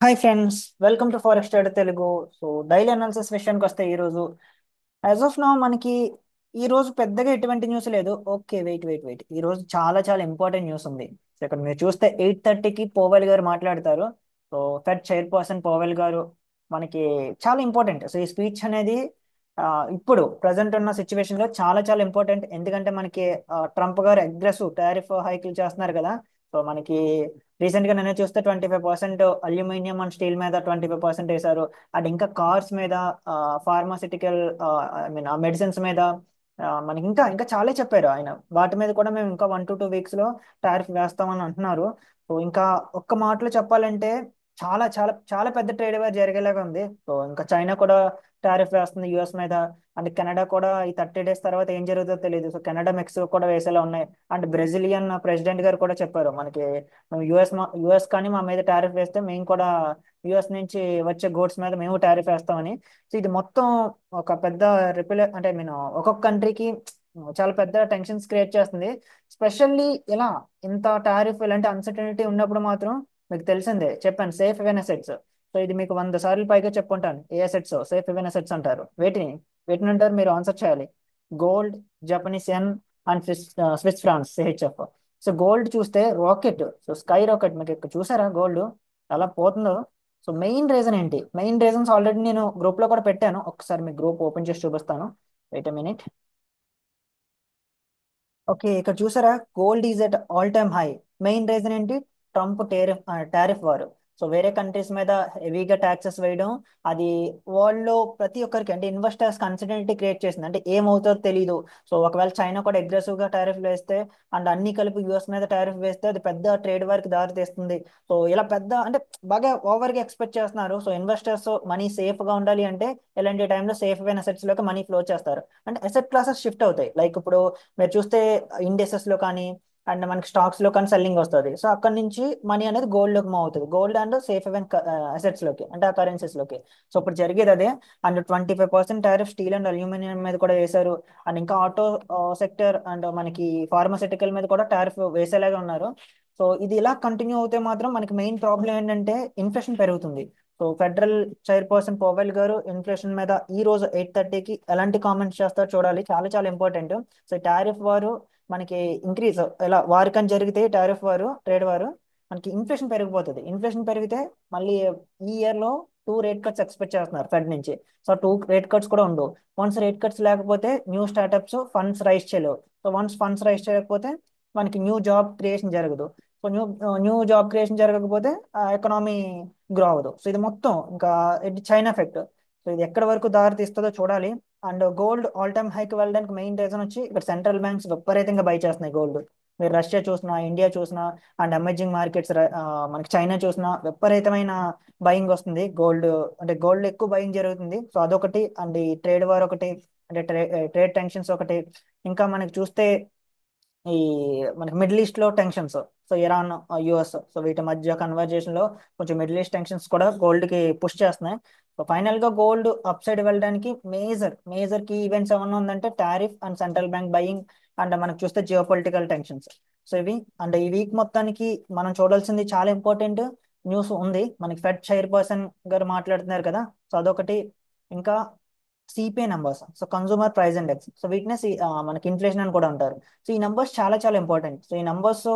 Hi friends, welcome to forest study Telugu. So daily analysis విషయానికి వస్తే ఈరోజు యాజ్ ఆఫ్ నౌ మనకి ఈ రోజు పెద్దగా ఎటువంటి న్యూస్ లేదు. ఓకే, వెయిట్ ఈ రోజు చాలా చాలా ఇంపార్టెంట్ న్యూస్ ఉంది. సో ఇక్కడ మీరు చూస్తే 8:30కి పోవెల్ గారు మాట్లాడతారు. సో ఫెడ్ చైర్పర్సన్ పోవెల్ గారు మనకి చాలా ఇంపార్టెంట్. సో ఈ స్పీచ్ అనేది ఆ, ఇప్పుడు ప్రజెంట్ ఉన్న సిచ్యువేషన్ లో చాలా చాలా ఇంపార్టెంట్. ఎందుకంటే మనకి ట్రంప్ గారు అగ్రెసివ్ టారిఫ్ హైక్లు చేస్తున్నారు కదా. సో మనకి రీసెంట్ గా నేను చూస్తే 25% అల్యూమినియం అండ్ స్టీల్ మీద 25% వేశారు. అండ్ ఇంకా కార్స్ మీద, ఫార్మాసిటికల్, ఐ మీన్ మెడిసిన్స్ మీద, మనకి ఇంకా ఇంకా చాలా చెప్పారు ఆయన. వాటి మీద కూడా మేము ఇంకా 1 to 2 వీక్స్ లో టారిఫ్ వేస్తామని అంటున్నారు. సో ఇంకా ఒక్క మాటలో చెప్పాలంటే చాలా చాలా చాలా పెద్ద ట్రేడ్ వార్ జరిగేలాగా ఉంది. సో ఇంకా చైనా కూడా టారిఫ్ వేస్తుంది యుఎస్ మీద. అండ్ కెనడా కూడా ఈ 30 డేస్ తర్వాత ఏం జరుగుతుందో తెలియదు. సో కెనడా, మెక్సికో కూడా వేసేలా ఉన్నాయి. అండ్ బ్రెజిలియన్ ప్రెసిడెంట్ గారు కూడా చెప్పారు మనకి, మేము యుఎస్ కానీ మా మీద టారిఫ్ వేస్తే మేము కూడా యుఎస్ నుంచి వచ్చే గూడ్స్ మీద మేము టారిఫ్ వేస్తామని. సో ఇది మొత్తం ఒక పెద్ద అంటే మీన్ ఒక్కొక్క కంట్రీకి చాలా పెద్ద టెన్షన్స్ క్రియేట్ చేస్తుంది. స్పెషల్లీ ఇలా ఇంత టారిఫ్ ఇలాంటి అన్సర్టనిటీ ఉన్నప్పుడు మాత్రం మీకు తెలిసిందే, చెప్పాను సేఫ్ హెవెన్ అసెట్స్. సో ఇది మీకు 100 సార్లు పైగా చెప్పుంటాను. ఏ అసెట్స్ సేఫ్ హెవెన్ అసెట్స్ అంటారు? వేటిని వేటిని అంటారు? మీరు ఆన్సర్ చేయాలి. Gold, Japanese yen and Swiss francs CHF. So gold చూస్తే రాకెట్, సో స్కై రాకెట్. మీకు ఇక్కడ చూసారా గోల్డ్ ఎలా పోతుందో? సో మెయిన్ రీజన్ ఏంటి? మెయిన్ రీజన్స్ ఆల్రెడీ నేను గ్రూప్ లో కూడా పెట్టాను. ఒకసారి మీ గ్రూప్ ఓపెన్ చేసి చూపిస్తాను. Wait minute. ఓకే, ఇక్కడ చూసారా gold is at all time high. Main reason ఏంటి? ట్రంప్ టారిఫ్ వారు. సో వేరే కంట్రీస్ మీద హెవీగా ట్యాక్సెస్ వేయడం, అది వరల్డ్ లో ప్రతి ఒక్కరికి అంటే ఇన్వెస్టర్స్ అన్సర్టనిటీ క్రియేట్ చేసింది. అంటే ఏమవుతుందో తెలియదు. సో ఒకవేళ చైనా కూడా అగ్రెసివ్ గా టారిఫ్ వేస్తే అండ్ అన్ని కలిపి యుఎస్ మీద టారిఫ్ వేస్తే అది పెద్ద ట్రేడ్ వార్కి దారి తీస్తుంది. సో ఇలా పెద్ద అంటే బాగా ఓవర్ గా ఎక్స్పెక్ట్ చేస్తున్నారు. సో ఇన్వెస్టర్స్ మనీ సేఫ్ గా ఉండాలి అంటే ఇలాంటి టైంలో సేఫ్ అయిన అసెట్స్ లోకి మనీ ఫ్లో చేస్తారు. అంటే అసెట్ క్లాసెస్ షిఫ్ట్ అవుతాయి. లైక్ ఇప్పుడు మీరు చూస్తే ఇండెక్సెస్ లో కానీ అండ్ మనకి స్టాక్స్ లో కానీ సెల్లింగ్ వస్తుంది. సో అక్కడ నుంచి మనీ అనేది గోల్డ్ లోకి మూవ్ అవుతుంది. Gold and safe haven assets లోకి, అంటే ఆ కరెన్సీస్ లోకి. సో ఇప్పుడు జరిగేది అదే. And 25% tariff steel and aluminium మీద కూడా వేశారు. అండ్ ఇంకా ఆటో సెక్టర్ అండ్ మనకి ఫార్మాసిటికల్ మీద కూడా టారిఫ్ వేసేలాగా ఉన్నారు. సో ఇది ఇలా కంటిన్యూ అవుతే మాత్రం మనకి మెయిన్ ప్రాబ్లం ఏంటంటే ఇన్ఫ్లేషన్ పెరుగుతుంది. సో ఫెడరల్ చైర్పర్సన్ పోవెల్ గారు ఇన్ఫ్లేషన్ మీద ఈ రోజు 8:30కి ఎలాంటి కామెంట్స్ చేస్తారో చూడాలి. చాలా చాలా ఇంపార్టెంట్. సో టారిఫ్ వారు మనకి ఇంక్రీజ్, ఇలా వారికని జరిగితే టారిఫ్ వారు, ట్రేడ్ వారు, మనకి ఇన్ఫ్లేషన్ పెరిగిపోతుంది. ఇన్ఫ్లేషన్ పెరిగితే మళ్ళీ ఈ ఇయర్ లో 2 రేట్ కట్స్ ఎక్స్పెక్ట్ చేస్తున్నారు ఫెడ్ నుంచి. సో 2 రేట్ కట్స్ కూడా ఉండవు. వన్స్ రేట్ కట్స్ లేకపోతే న్యూ స్టార్టప్స్ ఫండ్స్ రైజ్ చేయలేవు. సో వన్స్ ఫండ్స్ రైజ్ చేయకపోతే మనకి న్యూ జాబ్ క్రియేషన్ జరగదు. సో న్యూ జాబ్ క్రియేషన్ జరగకపోతే ఎకనామీ గ్రో అవ్వదు. సో ఇది మొత్తం ఇంకా ఇది చైనా ఎఫెక్ట్. సో ఇది ఎక్కడి వరకు దారి తీస్తుందో చూడాలి. And gold all time hike వెళ్ళడానికి మెయిన్ రీజన్ వచ్చి ఇక్కడ సెంట్రల్ బ్యాంక్స్ విపరీతంగా బై చేస్తున్నాయి గోల్డ్. మీరు రష్యా చూసినా, ఇండియా చూసినా, అండ్ ఎమర్జింగ్ మార్కెట్స్ మనకి చైనా చూసినా విపరీతమైన బయింగ్ వస్తుంది గోల్డ్. అంటే గోల్డ్ ఎక్కువ బయింగ్ జరుగుతుంది. సో అదొకటి. అండ్ ఈ ట్రేడ్ వార్ ఒకటి, అంటే ట్రేడ్ టెన్షన్స్ ఒకటి. ఇంకా మనకి చూస్తే ఈ మనకి మిడిల్ ఈస్ట్ లో tensions. So Iran, US, so వీటి మధ్య కన్వర్జేషన్ లో కొంచెం మిడిల్ ఈస్ట్ టెన్షన్స్ కూడా గోల్డ్ కి పుష్ చేస్తున్నాయి. సో ఫైనల్ గా గోల్డ్ అప్ సైడ్ వెళ్ళడానికి మేజర్ మేజర్ కీ ఈవెంట్స్ ఏమన్నా ఉందంటే tariff and central bank buying and మనకు చూస్తే జియో పొలిటికల్ టెన్షన్స్. సో ఇవి. అండ్ ఈ వీక్ మొత్తానికి మనం చూడాల్సింది చాలా ఇంపార్టెంట్ న్యూస్ ఉంది. మనకి ఫెడ్ చైర్పర్సన్ గారు మాట్లాడుతున్నారు కదా. సో అదొకటి. ఇంకా CPI numbers, so consumer price index. So వీటినే మనకి ఇన్ఫ్లేషన్ అని కూడా అంటారు. సో ఈ నంబర్స్ చాలా చాలా ఇంపార్టెంట్. సో ఈ నంబర్స్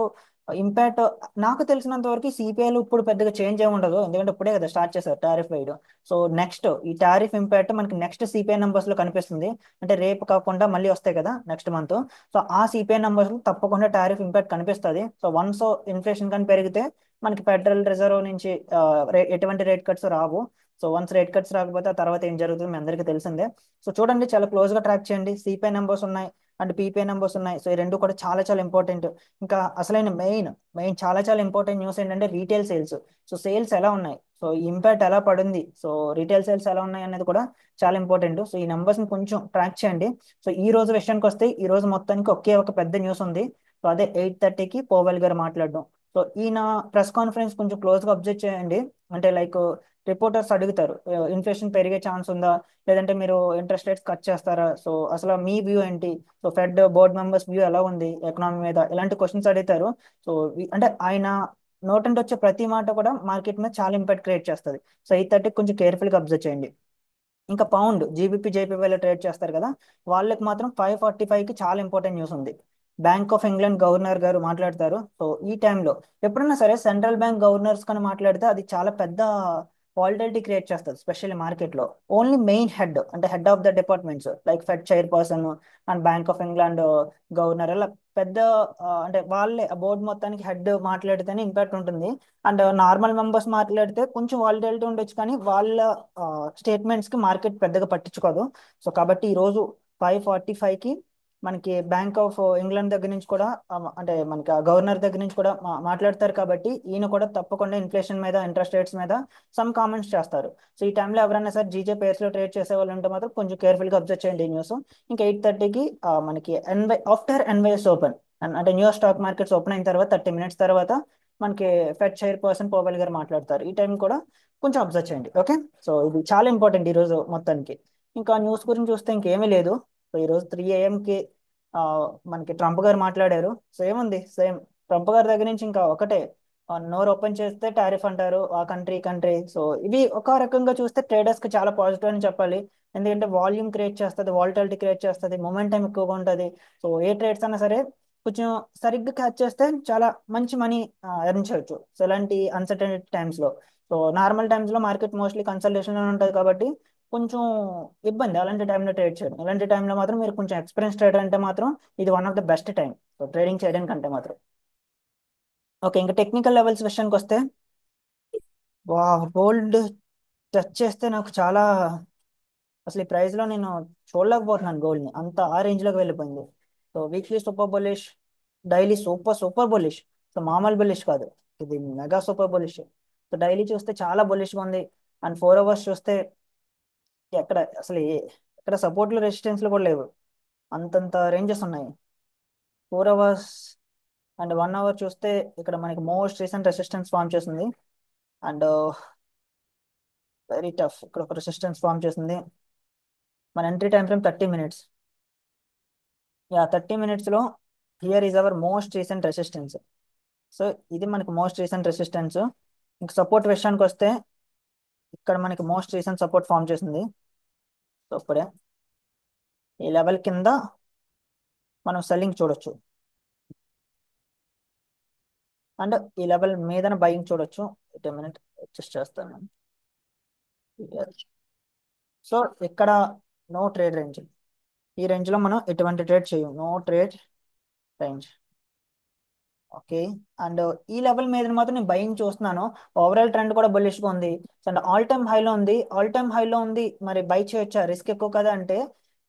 ఇంపాక్ట్ నాకు తెలిసినంత వరకు సిపిఐలో ఇప్పుడు పెద్దగా చేంజ్ ఏమి ఉండదు. ఎందుకంటే ఇప్పుడే కదా స్టార్ట్ చేశారు టారిఫ్ వేయడం. సో నెక్స్ట్ ఈ టారిఫ్ ఇంపాక్ట్ మనకి నెక్స్ట్ సిపిఐ నంబర్స్ లో కనిపిస్తుంది. అంటే రేపు కాకుండా మళ్ళీ వస్తాయి కదా నెక్స్ట్ మంత్. సో ఆ సిపిఐ నంబర్స్ లో తప్పకుండా టారిఫ్ ఇంపాక్ట్ కనిపిస్తుంది. సో వన్స్ ఇన్ఫ్లేషన్ కానీ పెరిగితే మనకి ఫెడరల్ రిజర్వ్ నుంచి ఎటువంటి రేట్ కట్స్ రావు. సో వన్స్ రేట్ కట్స్ రాకపోతే ఆ తర్వాత ఏం జరుగుతుంది మీ అందరికీ తెలిసిందే. సో చూడండి, చాలా క్లోజ్ గా ట్రాక్ చేయండి. సిపిఐ నెంబర్స్ ఉన్నాయి అండ్ పీపీఐ నెంబర్స్ ఉన్నాయి. సో ఈ రెండు కూడా చాలా చాలా ఇంపార్టెంట్. ఇంకా అసలైన మెయిన్ మెయిన్ చాలా చాలా ఇంపార్టెంట్ న్యూస్ ఏంటంటే రీటైల్ సేల్స్. సో సేల్స్ ఎలా ఉన్నాయి, సో ఇంపాక్ట్ ఎలా పడింది, సో రీటైల్ సేల్స్ ఎలా ఉన్నాయి అనేది కూడా చాలా ఇంపార్టెంట్. సో ఈ నెంబర్స్ ని కొంచెం ట్రాక్ చేయండి. సో ఈ రోజు విషయానికి వస్తే ఈ రోజు మొత్తానికి ఒకే ఒక పెద్ద న్యూస్ ఉంది. సో అదే 8:30కి పోవెల్ గారు మాట్లాడడం. సో ఈయన ప్రెస్ కాన్ఫరెన్స్ కొంచెం క్లోజ్ గా అబ్జర్వ్ చేయండి. అంటే లైక్ రిపోర్టర్స్ అడుగుతారు, ఇన్ఫ్లేషన్ పెరిగే ఛాన్స్ ఉందా, లేదంటే మీరు ఇంట్రెస్ట్ రేట్స్ కట్ చేస్తారా, సో అసలు మీ వ్యూ ఏంటి, so fed board members view ఎలా ఉంది ఎకనామీ మీద, ఇలాంటి క్వశ్చన్స్ అడుగుతారు. సో అంటే ఆయన నోట్ అంటే వచ్చే ప్రతి మాట కూడా మార్కెట్ మీద చాలా ఇంపాక్ట్ క్రియేట్ చేస్తుంది. సో 8:30 కొంచెం కేర్ఫుల్గా అబ్జర్వ్ చేయండి. ఇంకా పౌండ్ జీబీపీ జేపీవైలో ట్రేడ్ చేస్తారు కదా, వాళ్ళకి మాత్రం 5:45కి చాలా ఇంపార్టెంట్ న్యూస్ ఉంది. బ్యాంక్ ఆఫ్ ఇంగ్లాండ్ గవర్నర్ గారు మాట్లాడతారు. సో ఈ టైంలో ఎప్పుడైనా సరే సెంట్రల్ బ్యాంక్ గవర్నర్స్ కానీ మాట్లాడితే అది చాలా పెద్ద వాలిటిలిటీ క్రియేట్ చేస్తుంది, స్పెషల్లీ మార్కెట్లో. ఓన్లీ మెయిన్ హెడ్ అంటే head of the departments like fed chairperson and bank of England governor అలా పెద్ద అంటే వాళ్ళే బోర్డు మొత్తానికి హెడ్ మాట్లాడితేనే ఇంపాక్ట్ ఉంటుంది. అండ్ నార్మల్ మెంబర్స్ మాట్లాడితే కొంచెం వాలిటిలిటీ ఉండొచ్చు, కానీ వాళ్ళ స్టేట్మెంట్స్కి మార్కెట్ పెద్దగా పట్టించుకోదు. సో కాబట్టి ఈరోజు 5:45కి మనకి బ్యాంక్ ఆఫ్ ఇంగ్లాండ్ దగ్గర నుంచి కూడా అంటే మనకి గవర్నర్ దగ్గర నుంచి కూడా మాట్లాడతారు. కాబట్టి ఈయన కూడా తప్పకుండా ఇన్ఫ్లేషన్ మీద ఇంట్రెస్ట్ రేట్స్ మీద సమ్ కామెంట్స్ చేస్తారు. సో ఈ టైంలో ఎవరైనా సరే జీజే పేర్స్లో ట్రేడ్ చేసే వాళ్ళు ఉంటే మాత్రం కొంచెం కేర్ఫుల్గా అబ్జర్వ్ చేయండి ఈ న్యూస్. ఇంకా 8:30కి మనకి ఆఫ్టర్ ఎన్వైఎస్ ఓపెన్ అంటే న్యూయార్క్ స్టాక్ మార్కెట్స్ ఓపెన్ అయిన తర్వాత 30 మినిట్స్ తర్వాత మనకి ఫెడ్ చైర్పర్సన్ పోవెల్ గారు మాట్లాడతారు. ఈ టైం కూడా కొంచెం అబ్జర్వ్ చేయండి. ఓకే, సో ఇది చాలా ఇంపార్టెంట్ ఈరోజు మొత్తానికి. ఇంకా న్యూస్ గురించి చూస్తే ఇంకేమీ లేదు. సో ఈరోజు 3 AM మనకి ట్రంప్ గారు మాట్లాడారు. సో ఏముంది, సేమ్ ట్రంప్ గారి దగ్గర నుంచి ఇంకా ఒకటే, నోరు ఓపెన్ చేస్తే టారిఫ్ అంటారు, ఆ కంట్రీ కంట్రీ. సో ఇవి ఒక రకంగా చూస్తే ట్రేడర్స్ కి చాలా పాజిటివ్ అని చెప్పాలి. ఎందుకంటే వాల్యూమ్ క్రియేట్ చేస్తుంది, వాలిటాలిటీ క్రియేట్ చేస్తుంది, మొమెంటం ఎక్కువగా ఉంటుంది. సో ఏ ట్రేడ్స్ అయినా సరే కొంచెం సరిగ్గా క్యాచ్ చేస్తే చాలా మంచి మనీ ఎర్న్ చేయొచ్చు. సో ఇలాంటి అన్సర్టన్ టైమ్స్ లో. సో నార్మల్ టైమ్స్ లో మార్కెట్ మోస్ట్లీ కన్సల్టేషన్ ఉంటుంది కాబట్టి కొంచెం ఇబ్బంది అలాంటి టైంలో ట్రేడ్ చేయడం. ఇలాంటి టైంలో మాత్రం మీరు కొంచెం ఎక్స్పీరియన్స్ ట్రేడర్ అంటే మాత్రం ఇది one of the best time so trading చేయడానికి మాత్రం. ఓకే, ఇంకా టెక్నికల్ లెవెల్స్ విషయానికి వస్తే, వా గోల్డ్ టచ్ చేస్తే నాకు చాలా, అసలు ఈ ప్రైస్ లో నేను చూడలేకపోతున్నాను గోల్డ్ ని, అంత ఆ రేంజ్ లోకి వెళ్ళిపోయింది. So weekly super bullish, daily super super bullish. So మామూలు బులిష్ కాదు, ఇది mega super bullish. So daily చూస్తే చాలా బులిష్ గా ఉంది. అండ్ 4 అవర్స్ చూస్తే ఎక్కడ అసలు ఎక్కడ సపోర్ట్లు రెసిస్టెన్స్లు కూడా లేవు, అంతంత రేంజెస్ ఉన్నాయి. 4 అవర్స్ అండ్ 1 అవర్ చూస్తే ఇక్కడ మనకి మోస్ట్ రీసెంట్ రెసిస్టెన్స్ ఫామ్ చేసింది. అండ్ వెరీ టఫ్ ఇక్కడ ఒక రెసిస్టెన్స్ ఫామ్ చేసింది. మన entry time frame 30 minutes. Yeah 30 మినిట్స్లో here is our most recent resistance. So ఇది మనకి మోస్ట్ రీసెంట్ రెసిస్టెన్స్. ఇంక సపోర్ట్ విషయానికి వస్తే ఇక్కడ మనకి మోస్ట్ రీసెంట్ సపోర్ట్ ఫామ్ చేసింది. సో ఇప్పుడే ఈ లెవెల్ కింద మనం సెల్లింగ్ చూడొచ్చు, అండ్ ఈ లెవెల్ మీదన బయింగ్ చూడొచ్చు. 1 మినిట్ అడ్జస్ట్ చేస్తాను. సో ఇక్కడ నో ట్రేడ్ రేంజ్, ఈ రేంజ్ లో మనం ఎటువంటి ట్రేడ్ చేయం, no trade range. Okay, and ఈ లెవెల్ మీద మాత్రం నేను బయింగ్ చూస్తున్నాను. ఓవరాల్ ట్రెండ్ కూడా బుల్లిష్ గా ఉంది. అండ్ ఆల్ టైమ్ హైలో ఉంది, ఆల్ టైమ్ హైలో ఉంది. మరి బై చేయొచ్చా, రిస్క్ ఎక్కువ కదా అంటే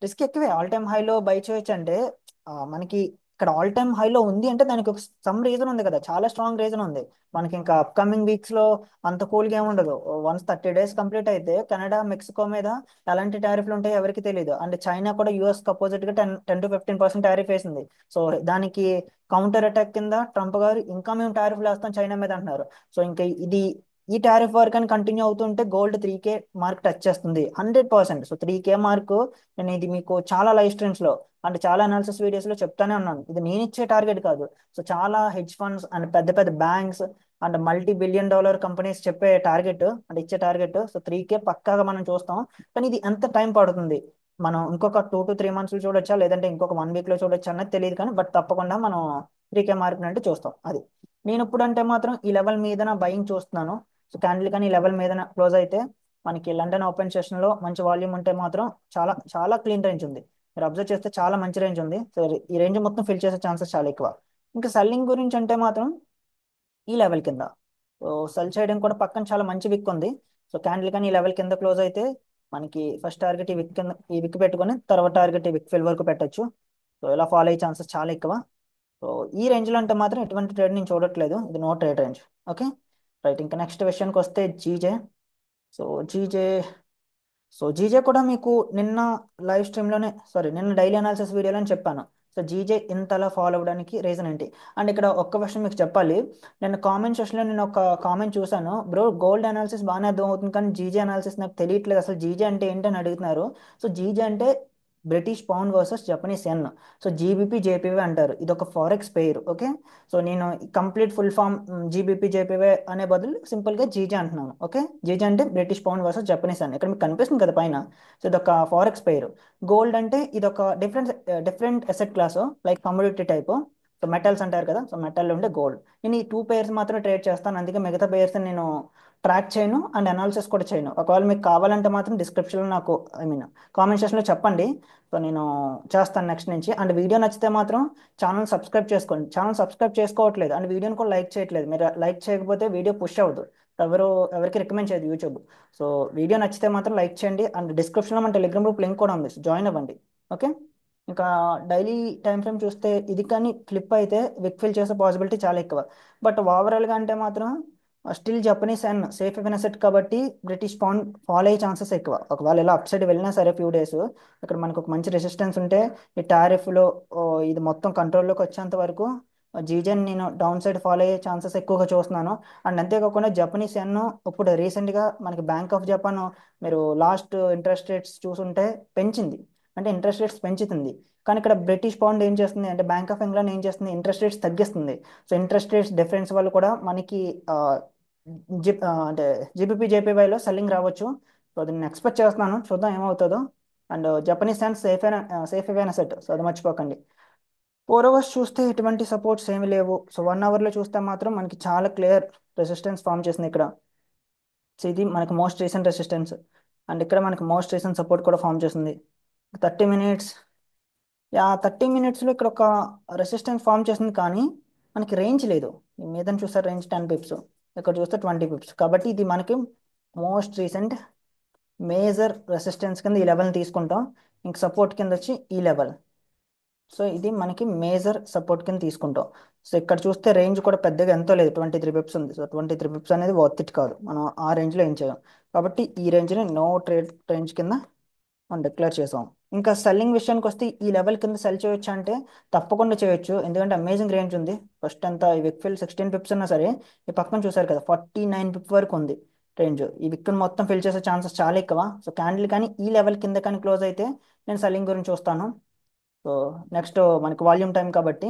రిస్క్ ఎక్కువే. ఆల్ టైమ్ హైలో బై చేయొచ్చు అంటే మనకి ఇక్కడ ఆల్ టైమ్ హైలో ఉంది అంటే దానికి ఒక సమ్ రీజన్ ఉంది కదా, చాలా స్ట్రాంగ్ రీజన్ ఉంది. మనకి ఇంకా అప్కమింగ్ వీక్స్ లో అంత కూల్గా ఏమి ఉండదు. వన్స్ 30 డేస్ కంప్లీట్ అయితే కెనడా మెక్సికో మీద ఎలాంటి టారిఫ్లు ఉంటాయో ఎవరికి తెలియదు. అండ్ చైనా కూడా యూఎస్ అపోజిట్ గా 10 to 15% టారిఫ్ వేసింది. సో దానికి కౌంటర్ అటాక్ కింద ట్రంప్ గారు ఇంకా మేము టారిఫ్లు వేస్తాం చైనా మీద అంటున్నారు. సో ఇంకా ఈ టారిఫ్ వర్క్ అని కంటిన్యూ అవుతుంటే గోల్డ్ 3K మార్క్ టచ్ చేస్తుంది 100%. సో 3K మార్క్, నేను ఇది మీకు చాలా లైవ్ స్ట్రీమ్స్ లో అంటే చాలా అనాలిసిస్ వీడియోస్ లో చెప్తానే ఉన్నాను, ఇది నేను ఇచ్చే టార్గెట్ కాదు. సో చాలా హెడ్జ్ ఫండ్స్ అండ్ పెద్ద పెద్ద బ్యాంక్స్ అండ్ multi-billion-dollar కంపెనీస్ చెప్పే టార్గెట్ అంటే ఇచ్చే టార్గెట్. సో 3K పక్కాగా మనం చూస్తాం. కానీ ఇది ఎంత టైం పడుతుంది, మనం ఇంకొక 2 to 3 months చూడొచ్చా, లేదంటే ఇంకొక 1 week లో చూడొచ్చా అన్నది తెలియదు. కానీ బట్ తప్పకుండా మనం 3K మార్క్ అంటే చూస్తాం. అది నేను ఇప్పుడు అంటే మాత్రం ఈ లెవెల్ మీద బయింగ్ చూస్తున్నాను. సో క్యాండిల్ కానీ ఈ లెవెల్ మీద క్లోజ్ అయితే మనకి లండన్ ఓపెన్ సెషన్ లో మంచి వాల్యూమ్ ఉంటే మాత్రం చాలా చాలా క్లీన్ రేంజ్ ఉంది. మీరు అబ్జర్వ్ చేస్తే చాలా మంచి రేంజ్ ఉంది. సో ఈ రేంజ్ మొత్తం ఫిల్ చేసే ఛాన్సెస్ చాలా ఎక్కువ. ఇంకా సెల్లింగ్ గురించి అంటే మాత్రం ఈ లెవెల్ కింద సో సెల్ చేయడం కూడా పక్కన చాలా మంచి విక్ ఉంది. సో క్యాండిల్ కానీ ఈ లెవెల్ కింద క్లోజ్ అయితే మనకి ఫస్ట్ టార్గెట్ ఈ విక్ కింద ఈ విక్ పెట్టుకొని తర్వాత టార్గెట్ ఈ విక్ ఫిల్ వరకు పెట్టొచ్చు. సో ఇలా ఫాలో అయ్యే ఛాన్సెస్ చాలా ఎక్కువ. సో ఈ రేంజ్లో అంటే మాత్రం ఎటువంటి ట్రేడ్ నేను చూడట్లేదు, ఇది no trade range. Okay right, ఇంకా నెక్స్ట్ విషయానికి వస్తే GJ. So GJ so GJ కూడా మీకు నిన్న లైవ్ స్ట్రీమ్లోనే, సారీ నిన్న డైలీ అనాలిసిస్ వీడియోలోనే చెప్పాను. సో జీజే ఇంతలా ఫాలో అవ్వడానికి రీజన్ ఏంటి. అండ్ ఇక్కడ ఒక్క విషయం మీకు చెప్పాలి, నేను కామెంట్ సెక్షన్లో నేను ఒక కామెంట్ చూశాను, బ్రో గోల్డ్ అనాలిసిస్ బాగానే అర్థం అవుతుంది కానీ జీజే అనాలిసిస్ నాకు తెలియట్లేదు, అసలు జీజే అంటే ఏంటని అడుగుతున్నారు. సో జీజే అంటే British pound versus Japanese yen. So GBP JPY అంటారు, ఇది ఒక ఫారెక్స్ పేరు. ఓకే, సో నేను complete full form GBP JPY అనే బదులు సింపుల్గా జీజే అంటున్నాను. ఓకే, జీజే అంటే British pound versus Japanese yen. ఇక్కడ మీకు కనిపిస్తుంది కదా పైన. సో ఇది ఒక ఫారెక్స్ పేరు. గోల్డ్ అంటే ఇది ఒక different different asset class, like commodity type. So metals అంటారు కదా, సో మెటల్లో ఉండే గోల్డ్. నేను ఈ టూ పేర్స్ మాత్రం ట్రేడ్ చేస్తాను, అందుకే మిగతా పేర్స్ నేను ట్రాక్ చేయను అండ్ అనాలిసిస్ కూడా చేయను. ఒకవేళ మీకు కావాలంటే మాత్రం డిస్క్రిప్షన్లో నాకు, ఐ మీన్ కామెంట్ సెక్షన్లో చెప్పండి. సో నేను చేస్తాను నెక్స్ట్ నుంచి. అండ్ వీడియో నచ్చితే మాత్రం ఛానల్ సబ్స్క్రైబ్ చేసుకోండి. ఛానల్ సబ్స్క్రైబ్ చేసుకోవట్లేదు అండ్ వీడియోని కూడా లైక్ చేయట్లేదు. మీరు లైక్ చేయకపోతే వీడియో పుష్ అవ్వదు, ఎవరికి రికమెండ్ చేయదు యూట్యూబ్. సో వీడియో నచ్చితే మాత్రం లైక్ చేయండి. అండ్ డిస్క్రిప్షన్లో మన టెలిగ్రామ్ గ్రూప్ లింక్ కూడా ఉంది, జాయిన్ అవ్వండి. ఓకే, ఇంకా డైలీ టైం ఫ్రేమ్ చూస్తే ఇది కానీ ఫ్లిప్ అయితే విక్ ఫిల్ చేసే పాసిబిలిటీ చాలా ఎక్కువ. బట్ ఓవరాల్గా అంటే మాత్రం still Japanese and safe haven asset కాబట్టి బ్రిటిష్ పౌండ్ ఫాలో అయ్యే ఛాన్సెస్ ఎక్కువ. ఒకవేళ ఇలా అప్ సైడ్ వెళ్ళినా సరే ఫ్యూ డేస్, ఇక్కడ మనకు ఒక మంచి రెసిస్టెన్స్ ఉంటే ఈ టారిఫ్లో ఇది మొత్తం కంట్రోల్లోకి వచ్చేంత వరకు జీజన్ నేను డౌన్ సైడ్ ఫాలో అయ్యే ఛాన్సెస్ ఎక్కువగా చూస్తున్నాను. అండ్ అంతేకాకుండా జపనీస్ ఎన్ ఇప్పుడు రీసెంట్గా మనకి బ్యాంక్ ఆఫ్ జపాన్, మీరు లాస్ట్ ఇంట్రెస్ట్ రేట్స్ చూసుంటే పెంచింది, అంటే ఇంట్రెస్ట్ రేట్స్ పెంచుతుంది. కానీ ఇక్కడ బ్రిటిష్ పౌండ్ ఏం చేస్తుంది అంటే బ్యాంక్ ఆఫ్ ఇంగ్లాండ్ ఏం చేస్తుంది, ఇంట్రెస్ట్ రేట్స్ తగ్గిస్తుంది. సో ఇంట్రెస్ట్ రేట్స్ డిఫరెన్స్ వల్ల కూడా మనకి అంటే జీబీపీ జేపీవైలో సెల్లింగ్ రావచ్చు. సో అది నేను ఎక్స్పెక్ట్ చేస్తున్నాను, చూద్దాం ఏమవుతుందో. అండ్ జపనీస్ అండ్ సేఫ్ అయిన సెట్, సో అది మర్చిపోకండి. 4 అవర్స్ చూస్తే ఎటువంటి సపోర్ట్స్ ఏమి లేవు. సో 1 అవర్లో చూస్తే మాత్రం మనకి చాలా క్లియర్ రెసిస్టెన్స్ ఫామ్ చేసింది ఇక్కడ. సో ఇది మనకి మోస్ట్ రీసెంట్ రెసిస్టెన్స్. అండ్ ఇక్కడ మనకి మోస్ట్ రీసెంట్ సపోర్ట్ కూడా ఫామ్ చేసింది. 30 మినిట్స్, 30 మినిట్స్లో ఇక్కడ ఒక రెసిస్టెన్స్ ఫామ్ చేసింది, కానీ మనకి రేంజ్ లేదు. ఈ మీద చూస్తే రేంజ్ 10 పిప్స్, ఇక్కడ చూస్తే 20 పిప్స్. కాబట్టి ఇది మనకి మోస్ట్ రీసెంట్ మేజర్ రెసిస్టెన్స్ కింద ఈ లెవెల్ని తీసుకుంటాం. ఇంక సపోర్ట్ కింద వచ్చి ఈ లెవెల్. సో ఇది మనకి మేజర్ సపోర్ట్ కింద తీసుకుంటాం. సో ఇక్కడ చూస్తే రేంజ్ కూడా పెద్దగా ఎంతో లేదు, 23 పిప్స్ ఉంది. సో 23 పిప్స్ అనేది వర్త్ ఇట్ కాదు, మనం ఆ రేంజ్లో ఏం చేయం. కాబట్టి ఈ రేంజ్ని నో ట్రేడ్ రేంజ్ కింద మనం డిక్లేర్ చేసాం. ఇంకా సెల్లింగ్ విషయానికి వస్తే ఈ లెవెల్ కింద సెల్ చేయొచ్చు అంటే తప్పకుండా చేయొచ్చు, ఎందుకంటే అమేజింగ్ రేంజ్ ఉంది. ఫస్ట్ అంతా ఈ విక్ ఫిల్ 16 పిప్స్ ఉన్నా సరే, ఈ పక్కన చూసారు కదా 49 పిప్ వరకు ఉంది రేంజ్. ఈ విక్ని మొత్తం ఫిల్ చేసే ఛాన్సెస్ చాలా ఎక్కువ. సో క్యాండిల్ కానీ ఈ లెవెల్ కింద కానీ క్లోజ్ అయితే నేను సెల్లింగ్ గురించి చూస్తాను. సో నెక్స్ట్ మనకి వాల్యూమ్ టైం కాబట్టి,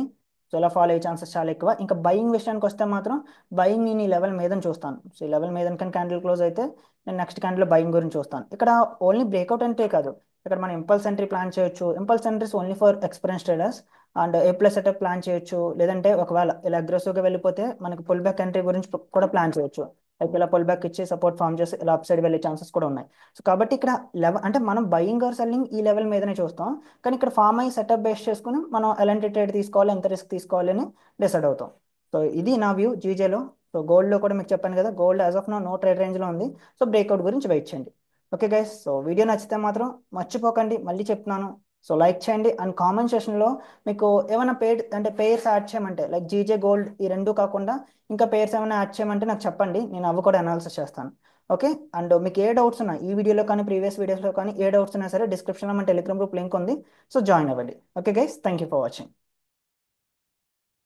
సో ఇలా ఫాలో అయ్యే ఛాన్సెస్ చాలా ఎక్కువ. ఇంకా బయింగ్ విషయానికి వస్తే మాత్రం బయింగ్ నేను ఈ లెవెల్ మీద చూస్తాను. సో ఈ లెవెల్ మీద కానీ క్యాండిల్ క్లోజ్ అయితే నేను నెక్స్ట్ క్యాండిల్ బయింగ్ గురించి చూస్తాను. ఇక్కడ ఓన్లీ బ్రేక్అవుట్ అంటే కాదు, ఇక్కడ మనం ఇంపల్స్ ఎంట్రీ ప్లాన్ చేయొచ్చు. Impulse entries only for experience traders. And A plus setup plan చేయొచ్చు, లేదంటే ఒకవేళ ఇలా అగ్రెసివ్గా వెళ్ళిపోతే మనకి పుల్ బ్యాక్ ఎంట్రీ గురించి కూడా ప్లాన్ చేయొచ్చు. అయితే ఇలా పుల్ బ్యాక్ ఇచ్చి సపోర్ట్ ఫామ్ చేసి ఇలా అప్ సైడ్ వెళ్ళే ఛాన్సెస్ కూడా ఉన్నాయి. సో కాబట్టి ఇక్కడ లెవెల్ అంటే మనం బయింగ్ ఆర్ సెల్లింగ్ ఈ లెవెల్ మీదనే చూస్తాం. కానీ ఇక్కడ ఫామ్ అయ్యి సెటప్ బేస్ చేసుకుని మనం ఎలాంటి ట్రేడ్ తీసుకోవాలి, ఎంత రిస్క్ తీసుకోవాలి అని డిసైడ్ అవుతాం. సో ఇది నా వ్యూ జీజేలో. సో గోల్డ్లో కూడా మీకు చెప్పాను కదా, gold as of no trade రేంజ్లో ఉంది. సో బ్రేక్అవుట్ గురించి వెయిట్ చేయండి. ఓకే గైస్, సో వీడియో నచ్చితే మాత్రం మర్చిపోకండి, మళ్ళీ చెప్తున్నాను, సో లైక్ చేయండి. అండ్ కామెంట్ సెక్షన్లో మీకు ఏమైనా అంటే పేర్స్ యాడ్ చేయమంటే, లైక్ జీజే గోల్డ్ ఈ రెండు కాకుండా ఇంకా పేర్స్ ఏమైనా యాడ్ చేయమంటే నాకు చెప్పండి, నేను అవి కూడా అనాలిసిస్ చేస్తాను. ఓకే, అండ్ మీకు ఏ డౌట్స్ ఉన్నా ఈ వీడియోలో కానీ ప్రీవియస్ వీడియోస్లో కానీ ఏ డౌట్స్ ఉన్నా సరే డిస్క్రిప్షన్లో మన టెలిగ్రామ్ గ్రూప్ లింక్ ఉంది, సో జాయిన్ అవ్వండి. Okay guys, thank you for watching.